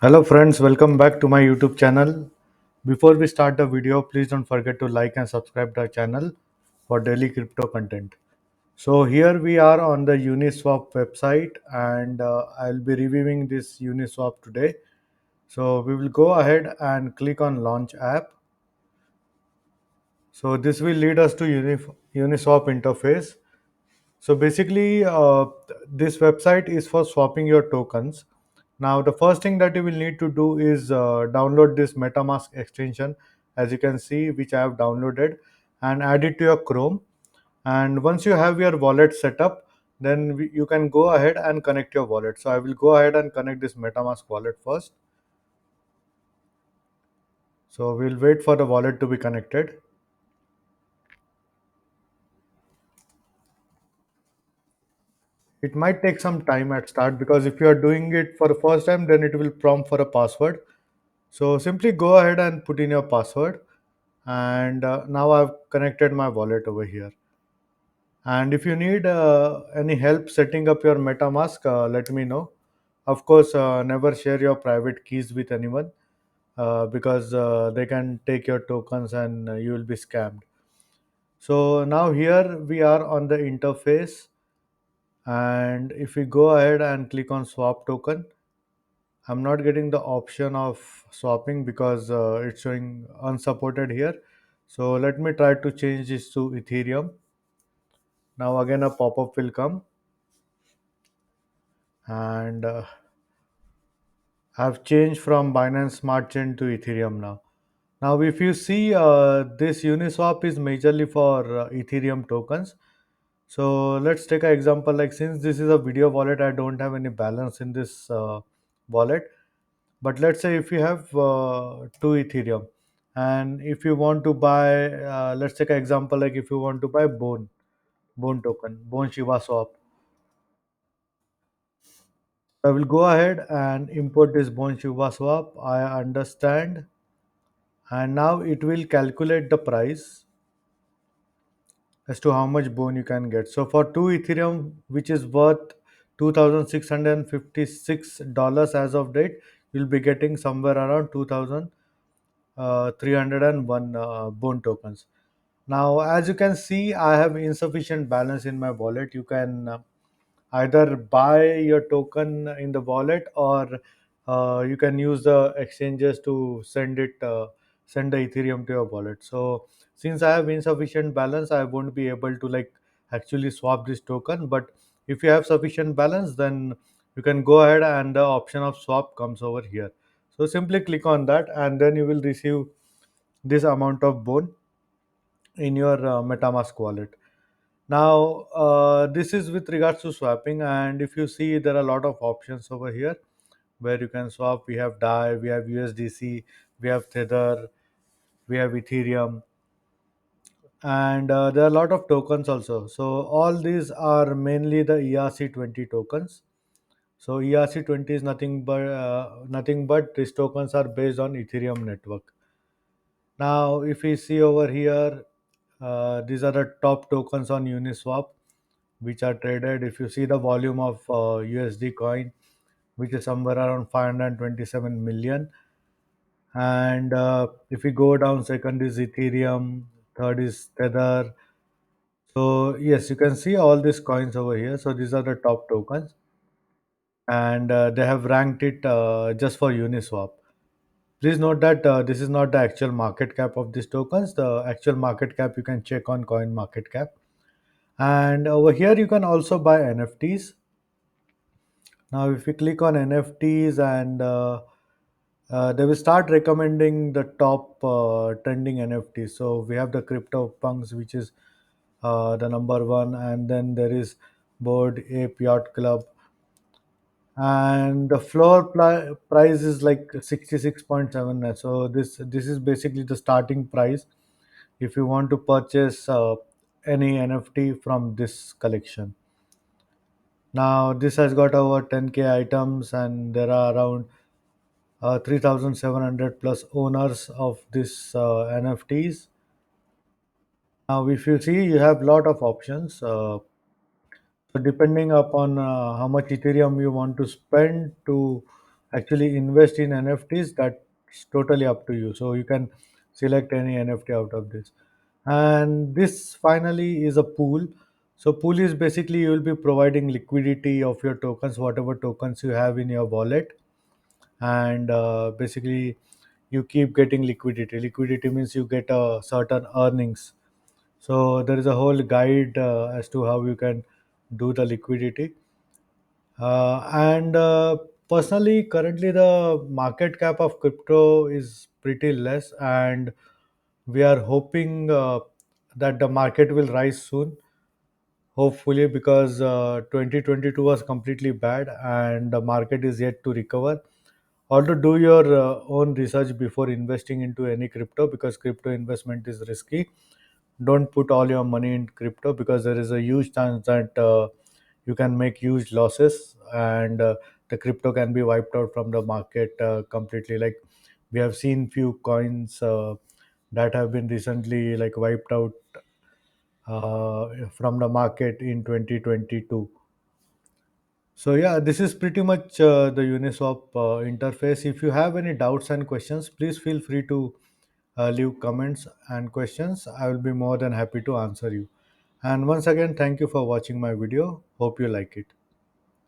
Hello friends, welcome back to my YouTube channel. Before we start the video, please don't forget to like and subscribe to our channel for daily crypto content. So here we are on the Uniswap website and I'll be reviewing this Uniswap today. So we will go ahead and click on launch app. So this will lead us to Uniswap interface. So basically, this website is for swapping your tokens. Now, the first thing that you will need to do is download this MetaMask extension, as you can see, which I have downloaded, and add it to your Chrome. And once you have your wallet set up, then you can go ahead and connect your wallet. So I will go ahead and connect this MetaMask wallet first. So we'll wait for the wallet to be connected. It might take some time at start because if you are doing it for the first time, then it will prompt for a password. So simply go ahead and put in your password. And now I've connected my wallet over here. And if you need any help setting up your MetaMask, let me know. Of course, never share your private keys with anyone because they can take your tokens and you will be scammed. So now here we are on the interface. And if we go ahead and click on swap token, I'm not getting the option of swapping because it's showing unsupported here. So let me try to change this to Ethereum. Now again a pop-up will come and I've changed from Binance Smart Chain to Ethereum now. Now if you see this Uniswap is majorly for Ethereum tokens. So let's take an example like since this is a video wallet, I don't have any balance in this wallet. But let's say if you have two Ethereum, and if you want to buy, let's take an example like if you want to buy Bone token, Bone Shiba Swap. I will go ahead and import this Bone Shiba Swap. I understand, and now it will calculate the price as to how much bone you can get. So for two Ethereum, which is worth $2,656 as of date, you'll be getting somewhere around 2,301 bone tokens. Now, as you can see, I have insufficient balance in my wallet. You can either buy your token in the wallet or you can use the exchanges to send the Ethereum to your wallet. So since I have insufficient balance, I won't be able to like actually swap this token. But if you have sufficient balance, then you can go ahead and the option of swap comes over here. So simply click on that and then you will receive this amount of bone in your MetaMask wallet. Now, this is with regards to swapping, and if you see, there are a lot of options over here where you can swap. We have DAI, we have USDC, we have Tether, we have Ethereum, and there are a lot of tokens also. So all these are mainly the ERC20 tokens. So ERC20 is nothing but these tokens are based on Ethereum network. Now, if we see over here, these are the top tokens on Uniswap which are traded. If you see the volume of USD coin, which is somewhere around 527 million, and if we go down, second is Ethereum, third is Tether. So yes, you can see all these coins over here. So these are the top tokens, and they have ranked it just for Uniswap. Please note that this is not the actual market cap of these tokens. The actual market cap you can check on Coin Market Cap. And over here you can also buy NFTs. Now, if we click on NFTs and they will start recommending the top trending NFTs. So we have the Crypto Punks, which is the number one, and then there is Board Ape Yacht Club, and the price is like 66.7. So this is basically the starting price if you want to purchase any NFT from this collection. Now this has got over 10k items and there are around 3,700 plus owners of this NFTs. Now, if you see, you have lot of options. So depending upon how much Ethereum you want to spend to actually invest in NFTs, that's totally up to you. So you can select any NFT out of this. And this finally is a pool. So pool is basically you will be providing liquidity of your tokens, whatever tokens you have in your wallet, and basically you keep getting liquidity. Liquidity means you get a certain earnings. So there is a whole guide as to how you can do the liquidity. And Personally, currently the market cap of crypto is pretty less, and we are hoping that the market will rise soon, hopefully, because 2022 was completely bad and the market is yet to recover. Also, do your own research before investing into any crypto, because crypto investment is risky. Don't put all your money in crypto, because there is a huge chance that you can make huge losses, and the crypto can be wiped out from the market completely. Like we have seen few coins that have been recently like wiped out from the market in 2022. So yeah, this is pretty much the Uniswap interface. If you have any doubts and questions, please feel free to leave comments and questions. I will be more than happy to answer you. And once again, thank you for watching my video. Hope you like it.